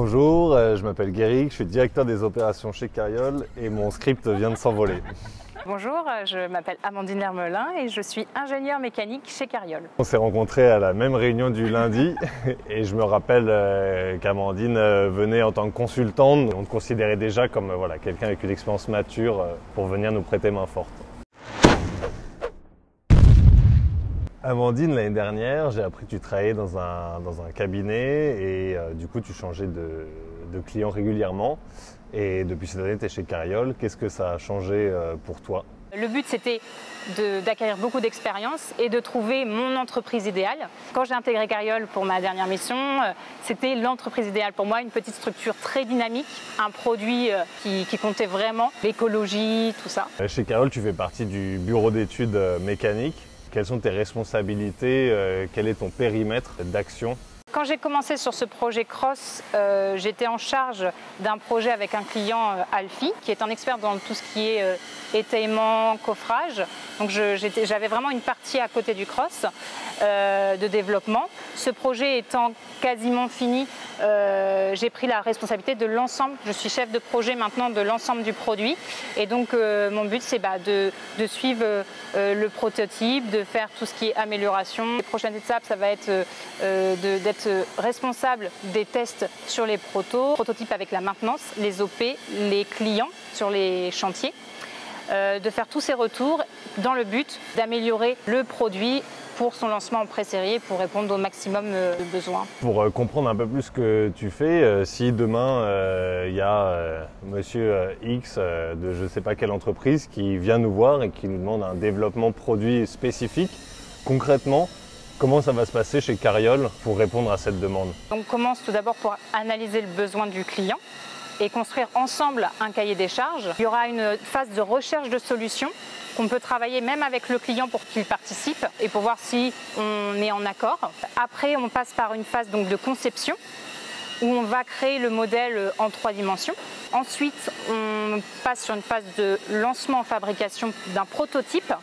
Bonjour, je m'appelle Guéric, je suis directeur des opérations chez Cariol et mon script vient de s'envoler. Bonjour, je m'appelle Amandine Lermelin et je suis ingénieure mécanique chez Cariol. On s'est rencontrés à la même réunion du lundi et je me rappelle qu'Amandine venait en tant que consultante. On te considérait déjà comme quelqu'un avec une expérience mature pour venir nous prêter main forte. Amandine, l'année dernière, j'ai appris que tu travaillais dans un cabinet et du coup tu changeais de clients régulièrement. Et depuis cette année, tu es chez Cariol. Qu'est-ce que ça a changé pour toi? Le but, c'était d'acquérir beaucoup d'expérience et de trouver mon entreprise idéale. Quand j'ai intégré Cariol pour ma dernière mission, c'était l'entreprise idéale pour moi, une petite structure très dynamique, un produit qui comptait vraiment, l'écologie, tout ça. Chez Cariol, tu fais partie du bureau d'études mécaniques. Quelles sont tes responsabilités? Quel est ton périmètre d'action? Quand j'ai commencé sur ce projet Cross, j'étais en charge d'un projet avec un client Alfi, qui est un expert dans tout ce qui est étayement, coffrage. Donc j'avais vraiment une partie à côté du Cross de développement. Ce projet étant quasiment fini, j'ai pris la responsabilité de l'ensemble. Je suis chef de projet maintenant de l'ensemble du produit. Et donc mon but, c'est de suivre le prototype, de faire tout ce qui est amélioration. Les prochaines étapes, ça va être d'être responsable des tests sur les prototypes avec la maintenance, les OP, les clients sur les chantiers, de faire tous ces retours dans le but d'améliorer le produit pour son lancement en pré-série pour répondre au maximum de besoins. Pour comprendre un peu plus ce que tu fais, si demain il y a monsieur X de je ne sais pas quelle entreprise qui vient nous voir et qui nous demande un développement produit spécifique, concrètement, comment ça va se passer chez Cariol pour répondre à cette demande? On commence tout d'abord pour analyser le besoin du client et construire ensemble un cahier des charges. Il y aura une phase de recherche de solutions qu'on peut travailler même avec le client pour qu'il participe et pour voir si on est en accord. Après, on passe par une phase donc de conception où on va créer le modèle en 3 dimensions. Ensuite, on passe sur une phase de lancement en fabrication d'un prototype.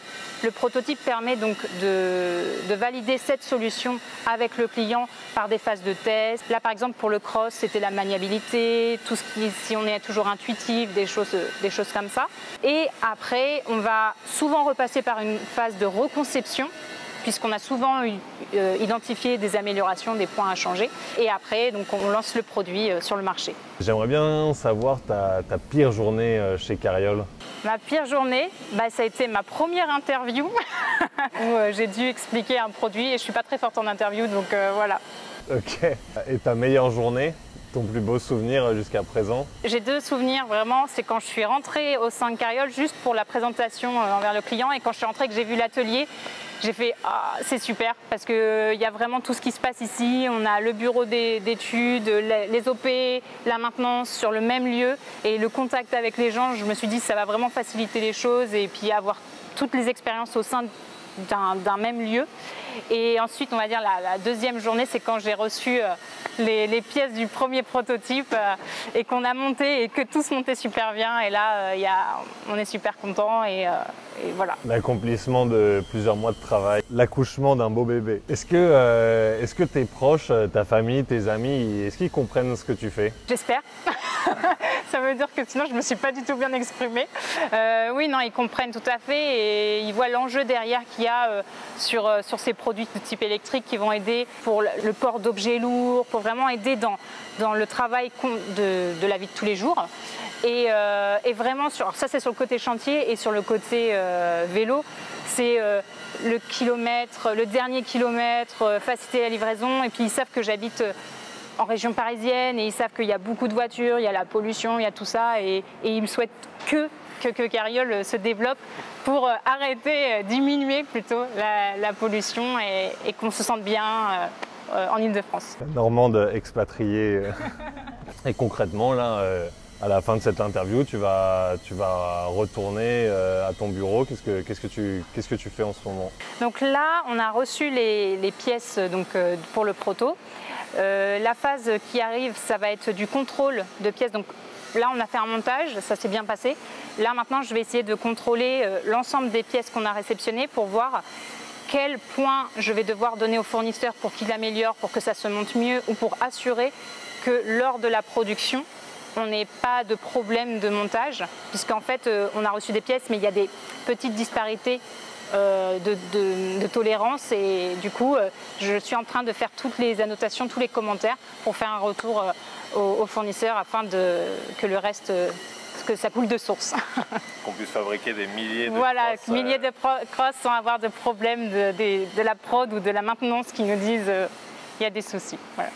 Le prototype permet donc de valider cette solution avec le client par des phases de test. Là, par exemple, pour le cross, c'était la maniabilité, tout ce qui, si on est toujours intuitif, des choses comme ça. Et après, on va souvent repasser par une phase de reconception, puisqu'on a souvent identifié des améliorations, des points à changer. Et après, donc, on lance le produit sur le marché. J'aimerais bien savoir ta pire journée chez Cariol. Ma pire journée, ça a été ma première interview où j'ai dû expliquer un produit et je ne suis pas très forte en interview, donc voilà. Ok. Et ta meilleure journée? Ton plus beau souvenir jusqu'à présent? J'ai 2 souvenirs vraiment, c'est quand je suis rentrée au sein de Cariol juste pour la présentation envers le client et quand je suis rentrée et que j'ai vu l'atelier, j'ai fait ah, c'est super parce qu'il y a vraiment tout ce qui se passe ici. On a le bureau d'études, les OP, la maintenance sur le même lieu et le contact avec les gens. Je me suis dit ça va vraiment faciliter les choses et puis avoir toutes les expériences au sein d'un même lieu. Et ensuite, on va dire la deuxième journée, c'est quand j'ai reçu les pièces du premier prototype et qu'on a monté et que tout se montait super bien. Et là, on est super content et voilà. L'accomplissement de plusieurs mois de travail, l'accouchement d'un beau bébé. Est-ce que tes proches, ta famille, tes amis, est-ce qu'ils comprennent ce que tu fais? J'espère. Ça veut dire que sinon je ne me suis pas du tout bien exprimée. Oui, non, ils comprennent tout à fait et ils voient l'enjeu derrière qu'il y a sur ces produits de type électrique qui vont aider pour le port d'objets lourds, pour vraiment aider dans le travail de la vie de tous les jours. Et vraiment, ça c'est sur le côté chantier et sur le côté vélo, c'est le kilomètre, le dernier kilomètre, faciliter la livraison. Et puis ils savent que j'habite en région parisienne et ils savent qu'il y a beaucoup de voitures, il y a la pollution, il y a tout ça et ils me souhaitent que Cariol se développe pour arrêter, diminuer plutôt la pollution et qu'on se sente bien en Île-de-France. Normande expatriée. Et concrètement, là, à la fin de cette interview, tu vas retourner à ton bureau. Qu'est-ce que tu fais en ce moment? Donc là, on a reçu les pièces pour le proto. La phase qui arrive, ça va être du contrôle de pièces. Donc là, on a fait un montage, ça s'est bien passé. Là, maintenant, je vais essayer de contrôler l'ensemble des pièces qu'on a réceptionnées pour voir quel point je vais devoir donner au fournisseur pour qu'il améliore, pour que ça se monte mieux ou pour assurer que lors de la production, on n'ait pas de problème de montage, puisqu'en fait, on a reçu des pièces, mais il y a des petites disparités de tolérance, et du coup, je suis en train de faire toutes les annotations, tous les commentaires pour faire un retour au fournisseur afin que le reste, que ça coule de source. Qu'on puisse fabriquer des milliers de crosses. Voilà, milliers de crosses sans avoir de problème de la prod ou de la maintenance qui nous disent il y a des soucis. Voilà.